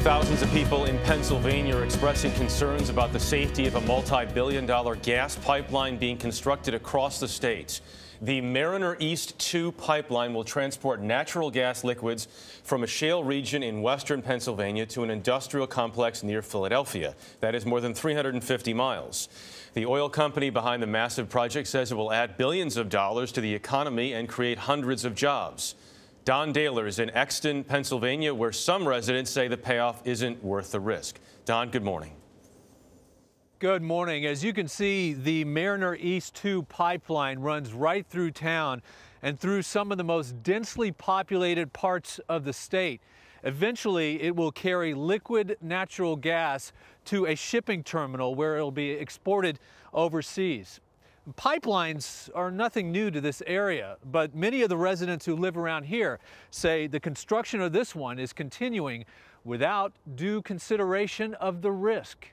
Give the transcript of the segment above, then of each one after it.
Thousands of people in Pennsylvania are expressing concerns about the safety of a multi-billion-dollar gas pipeline being constructed across the state. The Mariner East 2 pipeline will transport natural gas liquids from a shale region in western Pennsylvania to an industrial complex near Philadelphia. That is more than 350 miles. The oil company behind the massive project says it will add billions of dollars to the economy and create hundreds of jobs. Don Dahler is in Exton, Pennsylvania, where some residents say the payoff isn't worth the risk. Don, good morning. Good morning. As you can see, the Mariner East 2 pipeline runs right through town and through some of the most densely populated parts of the state. Eventually, it will carry liquid natural gas to a shipping terminal where it will be exported overseas. Pipelines are nothing new to this area, but many of the residents who live around here say the construction of this one is continuing without due consideration of the risk.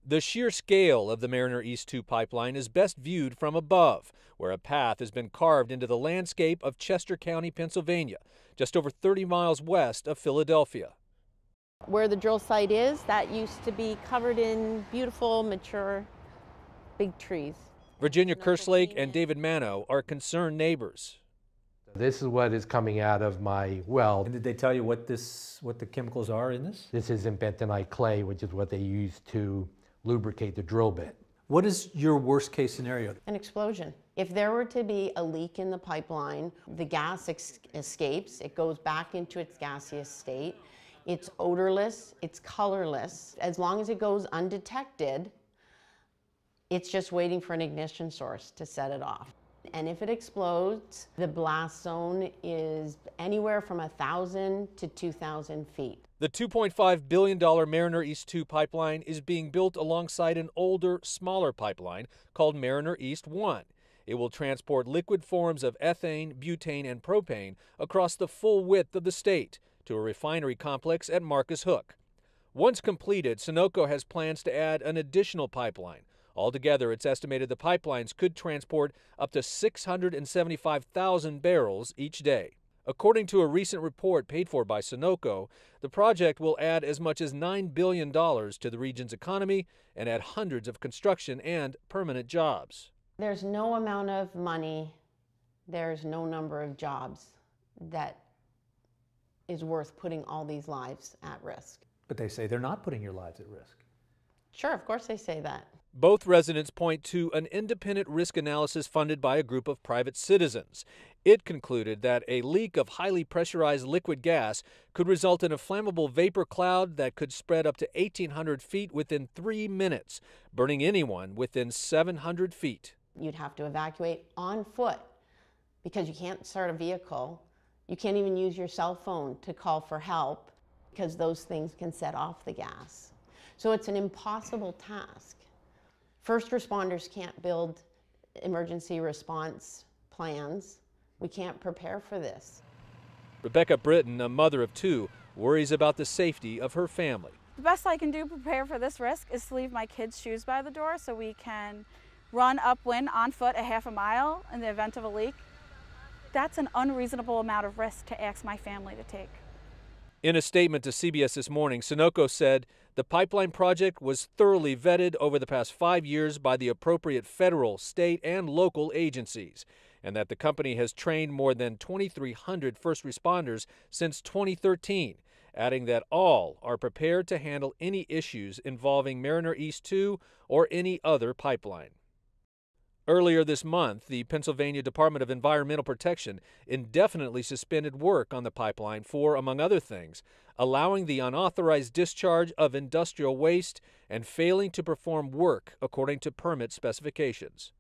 The sheer scale of the Mariner East 2 pipeline is best viewed from above, where a path has been carved into the landscape of Chester County, Pennsylvania, just over 30 miles west of Philadelphia. Where the drill site is, that used to be covered in beautiful, mature, big trees. Virginia Kerslake and David Mano are concerned neighbors. This is what is coming out of my well. And did they tell you what the chemicals are in this? This is bentonite clay, which is what they use to lubricate the drill bit. What is your worst case scenario? An explosion. If there were to be a leak in the pipeline, the gas escapes, it goes back into its gaseous state. It's odorless, it's colorless. As long as it goes undetected, it's just waiting for an ignition source to set it off. And if it explodes, the blast zone is anywhere from 1,000 to 2,000 feet. The $2.5 billion Mariner East 2 pipeline is being built alongside an older, smaller pipeline called Mariner East 1. It will transport liquid forms of ethane, butane, and propane across the full width of the state to a refinery complex at Marcus Hook. Once completed, Sunoco has plans to add an additional pipeline. Altogether, it's estimated the pipelines could transport up to 675,000 barrels each day. According to a recent report paid for by Sunoco, the project will add as much as $9 billion to the region's economy and add hundreds of construction and permanent jobs. There's no amount of money, there's no number of jobs that is worth putting all these lives at risk. But they say they're not putting your lives at risk. Sure, of course they say that. Both residents point to an independent risk analysis funded by a group of private citizens. It concluded that a leak of highly pressurized liquid gas could result in a flammable vapor cloud that could spread up to 1,800 feet within 3 minutes, burning anyone within 700 feet. You'd have to evacuate on foot because you can't start a vehicle. You can't even use your cell phone to call for help because those things can set off the gas. So it's an impossible task. First responders can't build emergency response plans. We can't prepare for this. Rebecca Britton, a mother of two, worries about the safety of her family. The best I can do to prepare for this risk is to leave my kids' shoes by the door so we can run upwind on foot a half a mile in the event of a leak. That's an unreasonable amount of risk to ask my family to take. In a statement to CBS This Morning, Sunoco said the pipeline project was thoroughly vetted over the past 5 years by the appropriate federal, state, and local agencies, and that the company has trained more than 2,300 first responders since 2013, adding that all are prepared to handle any issues involving Mariner East 2 or any other pipeline. Earlier this month, the Pennsylvania Department of Environmental Protection indefinitely suspended work on the pipeline for, among other things, allowing the unauthorized discharge of industrial waste and failing to perform work according to permit specifications.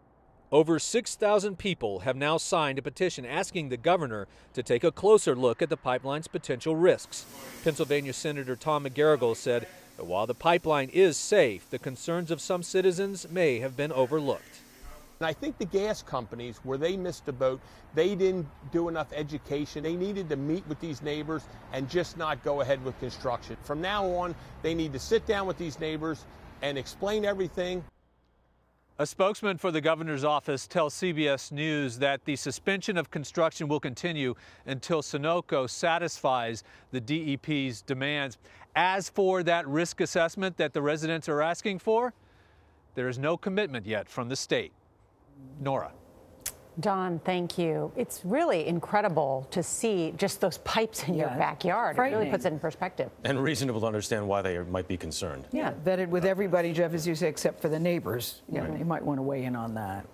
Over 6,000 people have now signed a petition asking the governor to take a closer look at the pipeline's potential risks. Pennsylvania Senator Tom McGarrigle said that while the pipeline is safe, the concerns of some citizens may have been overlooked. And I think the gas companies, where they missed the boat, they didn't do enough education. They needed to meet with these neighbors and just not go ahead with construction. From now on, they need to sit down with these neighbors and explain everything. A spokesman for the governor's office tells CBS News that the suspension of construction will continue until Sunoco satisfies the DEP's demands. As for that risk assessment that the residents are asking for, there is no commitment yet from the state. Norah. Don, thank you. It's really incredible to see just those pipes in your backyard. It really puts it in perspective. And reasonable to understand why they might be concerned. Yeah, vetted with everybody, Jeff, as you say, except for the neighbors. Yeah, you might want to weigh in on that.